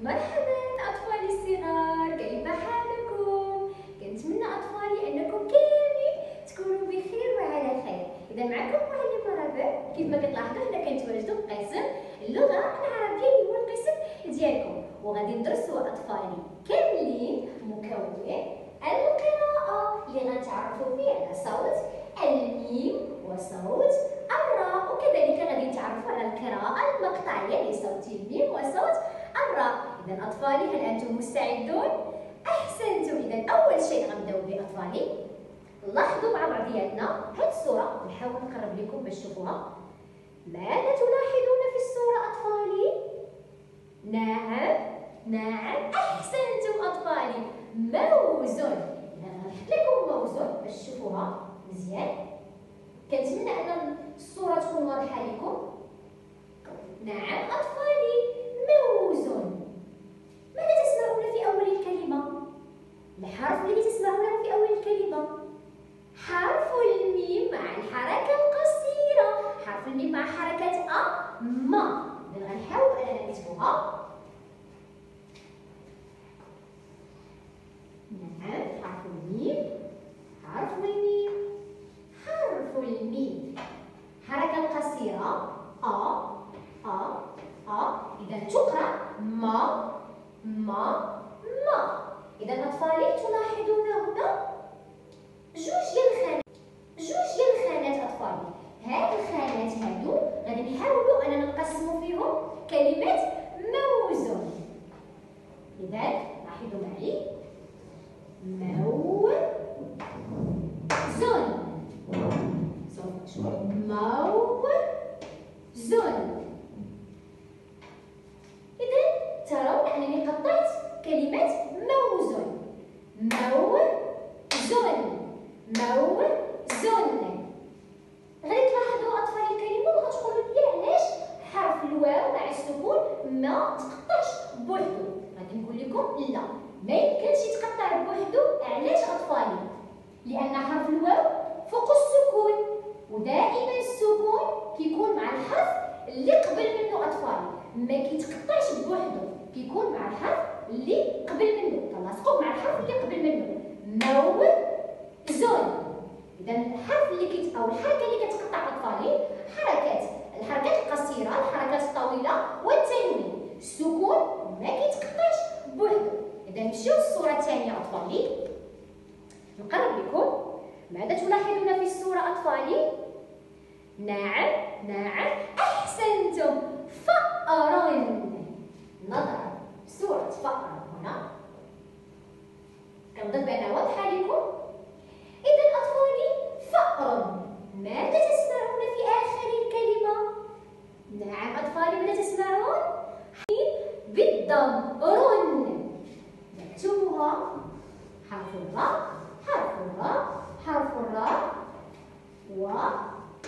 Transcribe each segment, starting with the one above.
مرحبا أطفالي الصغار، كيف حالكم؟ كنتمنى أطفالي أنكم كاملين تكونوا بخير وعلى خير. إذا معكم معلمة رباب. كيف ما كتلاحظوا حنا كنتواجدوا في قسم اللغة العربية اللي هو القسم ديالكم، وغادي ندرسوا أطفالي كاملين مكون القراءة اللي غنتعرفوا فيه على صوت الميم وصوت الراء، وكذلك غادي نتعرفوا على القراءة المقطعية لصوت الميم وصوت الراء. إذا أطفالي هل أنتم مستعدون؟ أحسنتم. إذا أول شيء غنبداو به أطفالي، لاحظوا مع بعضياتنا هاد الصورة، نحاول نقرب لكم باش تشوفوها. ماذا تلاحظون في الصورة أطفالي؟ نعم أحسنتم أطفالي، موز. إذا غنحط لكم موز باش تشوفوها مزيان. كنتمنى أن الصورة تكون واضحة لكم. نعم أطفالي، موز. ماذا تسمعون في أول الكلمة؟ الحرف الذي تسمعونه في أول الكلمة حرف الميم مع الحركة القصيرة، حرف الميم مع حركة ما. إذا غنحاول أننا نكتبوها. نعم حرف الميم، حرف الميم، حرف الميم، حركة القصيرة إذا تقرأ ما. إذا أطفالي تلاحظون هنا جوج ديال الخانات أطفالي. هاد الخانات هادو غادي نحاولوا أننا نقسموا فيهم كلمة موز. إذا لاحظوا معي، موز، إذا ترون أنني قطعت كلمة موز. غادي تلاحظوا أطفال الكلمة وغتقولوا لي علاش حرف الواو مع السكون ما تقطعش بوحدو. غادي نقول لكم لا، ما يمكنش يتقطع بوحدو. علاش أطفالي؟ لأن حرف الواو فوق السكون، ودائما السكون كيكون مع الحرف اللي قبل منه أطفالي، ما كيتقطعش بوحدو، كيكون مع الحرف اللي قبل منه، تلاصقوا مع الحرف اللي قبل منه. موزون. إذا الحرف اللي أو الحركة اللي كتقطع أطفالي الحركات القصيرة، الحركات الطويلة والتنوين. السكون ما كيتقطعش بوحدو. إذا نمشيو للصورة الثانية أطفالي، نقرب لكم. ماذا تلاحظون في الصورة أطفالي؟ نعم أحسنتم، فأر. نظرا صورة فأر هنا، كنظن بأنها واضحة لكم. إذا أطفالي فأر، ماذا تسمعون في آخر الكلمة؟ نعم أطفالي، ماذا تسمعون؟ بالضم رن. نكتبها حرف الراء، حرف الراء وتنوين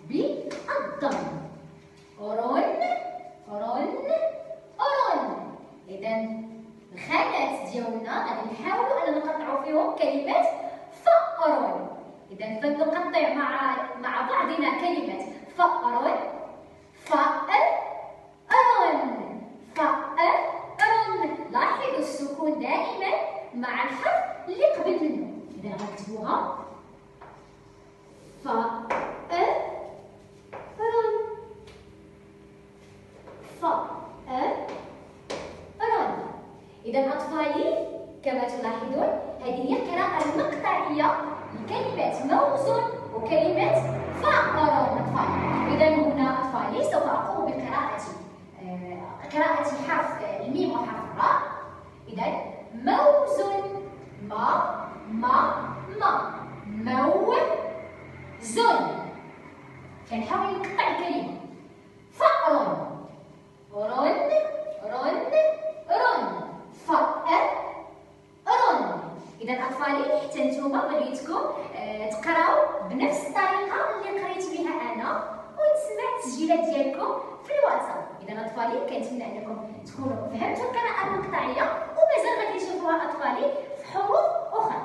بالضم. رن. إذا الخانات ديالنا غادي نحاولوا أن نقطعوا فيهم كلمة فأر. إذا فلنقطع مع بعضنا كلمة فأر. لاحظوا السكون دائما مع الحرف اللي قبل منه. إذا غنكتبوها فأر. إذا أطفالي كما تلاحظون هذه هي القراءة المقطعية لكلمة موز وكلمة فأر أطفالي. إذا هنا أطفالي سوف أقوم بقراءة حرف الميم وحرف الراء. إذا موز، موز. كنحاول نقطع الكلمة. فأر، رن، فأر. إذا أطفالي حتى نتوما بغيتكم تقراو بنفس الطريقة اللي قريت بها أنا ونسمع التسجيلات ديالكم في الواتساب. إذا أطفالي كنتمنى أنكم تكونوا فهمتوا القراءة المقطعية ومازال غادي تشوفوها أطفالي في حروف أخرى.